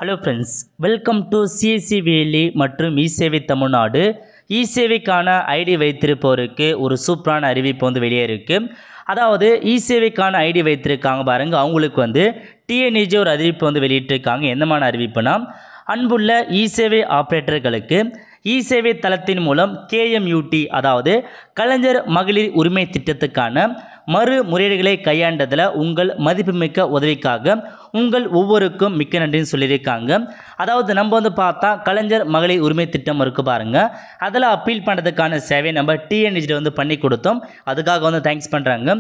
Hello friends, welcome to CSC valley மற்றும் இசேவை Tamil Nadu. இசேவைக்கான ID வைத்திருப்பவருக்கு ஒரு சூப்பரான அறிவிப்பு வெளியே இருக்குது. அதாவது இசேவைக்கான ஐடி வைத்திருக்காங்க பாருங்கள், அவங்களுக்கு டிஎன்இஜி ஒரு அறிவிப்பு வெளியிட்டிருக்காங்க. எந்தமான அறிவிப்புனா, அன்புள்ள இசேவை ஆப்ரேட்டர்களுக்கு இசேவை தளத்தின் மூலம் கேஎம்யூடி அதாவது கலைஞர் மகளிர் உரிமை திட்டத்துக்கான மறுமுறையீடுகளை கையாண்டதில் உங்கள் மதிப்புமிக்க உதவிக்காக உங்கள் ஒவ்வொருக்கும் மிக்க நன்றின்னு சொல்லியிருக்காங்க. அதாவது நம்ம பார்த்தா கலைஞர் மகளிர் உரிமை திட்டம் இருக்குது பாருங்கள், அதில் அப்பீல் பண்ணுறதுக்கான சேவை நம்ம டிஎன்இஜியில் பண்ணி கொடுத்தோம். அதுக்காக தேங்க்ஸ் பண்ணுறாங்க.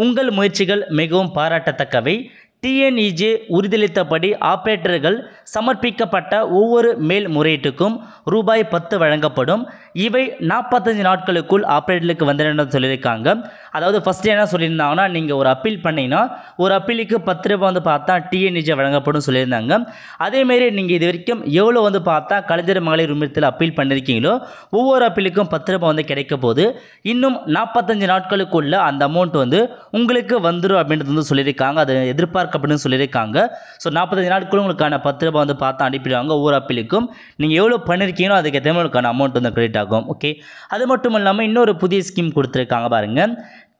உங்கள் முயற்சிகள் மிகவும் பாராட்டத்தக்கவை. டிஎன்இஜி உறுதியளித்தபடி ஆப்ரேட்டர்கள் சமர்ப்பிக்கப்பட்ட ஒவ்வொரு மேல்முறையீட்டுக்கும் ரூபாய் 10 வழங்கப்படும். இவை 45 நாட்களுக்குள் ஆப்ரேட்டர்களுக்கு வந்துடும் சொல்லியிருக்காங்க. அதாவது ஃபஸ்ட்டு என்ன சொல்லியிருந்தாங்கன்னா, நீங்கள் ஒரு அப்பீல் பண்ணிங்கன்னா ஒரு அப்பீலுக்கு 10 ரூபாய் பார்த்தா டிஎன்இஜி வழங்கப்படும் சொல்லியிருந்தாங்க. அதேமாரி நீங்கள் இது வரைக்கும் எவ்வளோ பார்த்தா கலைஞர் மகளிர் உரிமைத்தில் அப்பீல் பண்ணியிருக்கீங்களோ ஒவ்வொரு அப்பீலுக்கும் 10 ரூபாய் கிடைக்க போது. இன்னும் 45 நாட்களுக்குள்ள அந்த அமௌண்ட் உங்களுக்கு வந்துடும் அப்படின்றது சொல்லியிருக்காங்க. அது எதிர்பார்க்கப்படும் சொல்லியிருக்காங்க. ஸோ 45 நாட்களும் உங்களுக்கான 10 ரூபாய் பார்த்தா அனுப்பிடுவாங்க. ஒவ்வொரு அப்பீலுக்கும் நீங்கள் எவ்வளோ பண்ணியிருக்கீங்களோ அதுக்கேற்ற மாதிரி உங்களுக்கான அமௌண்ட் கிரெடிட் ஆகும். ஓகே, அது மட்டும் இல்லாமல் இன்னொரு புதிய ஸ்கீம் கொடுத்துருக்காங்க பாருங்கள்.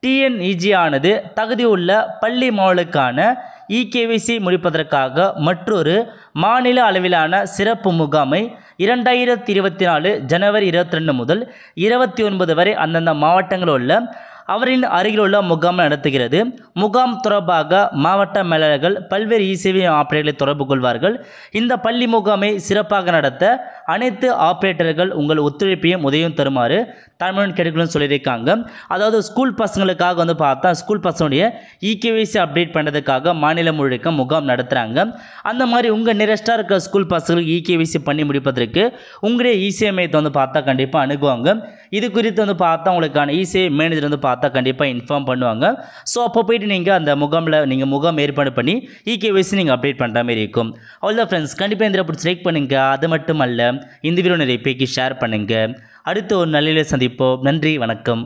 டிஎன்இஜி ஆனது தகுதியுள்ள பள்ளி மாணவர்களுக்கான இகேவிசி முடிப்பதற்காக மற்றொரு மாநில அளவிலான சிறப்பு முகாமை 2024 ஜனவரி 22 முதல் 29 வரை அந்தந்த மாவட்டங்களில் உள்ள அவரின் அருகில் உள்ள முகாம் நடத்துகிறது. முகாம் தொடர்பாக மாவட்ட மேலாளர்கள் பல்வேறு இசேவை ஆப்ரேட்டர்களை தொடர்பு கொள்வார்கள். இந்த பள்ளி முகாமை சிறப்பாக நடத்த அனைத்து ஆப்ரேட்டர்கள் உங்கள் ஒத்துழைப்பையும் உதவியும் தருமாறு தமிழ் கிடைக்கணும்னு சொல்லியிருக்காங்க. அதாவது ஸ்கூல் பசங்களுக்காக பார்த்தா ஸ்கூல் பசங்களுடைய இகேவிசி அப்டேட் பண்ணுறதுக்காக மாநிலம் முழுக்க முகாம் நடத்துகிறாங்க. அந்த மாதிரி உங்கள் நியரஸ்ட்டாக இருக்க ஸ்கூல் பசங்களுக்கு இகேவிசி பண்ணி முடிப்பதற்கு உங்களுடைய இசேவை மையத்தை பார்த்தா கண்டிப்பாக அணுகுவாங்க. இது குறித்து பார்த்தா உங்களுக்கான இசேவை மேனேஜர் பார்த்தா கண்டிப்பாக இன்ஃபார்ம் பண்ணுவாங்க. ஸோ அப்போ போய்ட்டு நீங்கள் அந்த முகாம் ஏற்பாடு பண்ணி இகேவிசி நீங்கள் அப்டேட் பண்ணுற மாதிரி இருக்கும். அவ்வளோதான் ஃப்ரெண்ட்ஸ், கண்டிப்பாக இந்த பிடிச்சி லைக் பண்ணுங்கள். அது மட்டும் அல்ல, இந்த வீடியோ நிறைய பேருக்கு ஷேர் பண்ணுங்கள். அடுத்து ஒரு நல்ல சந்திப்போம். நன்றி, வணக்கம்.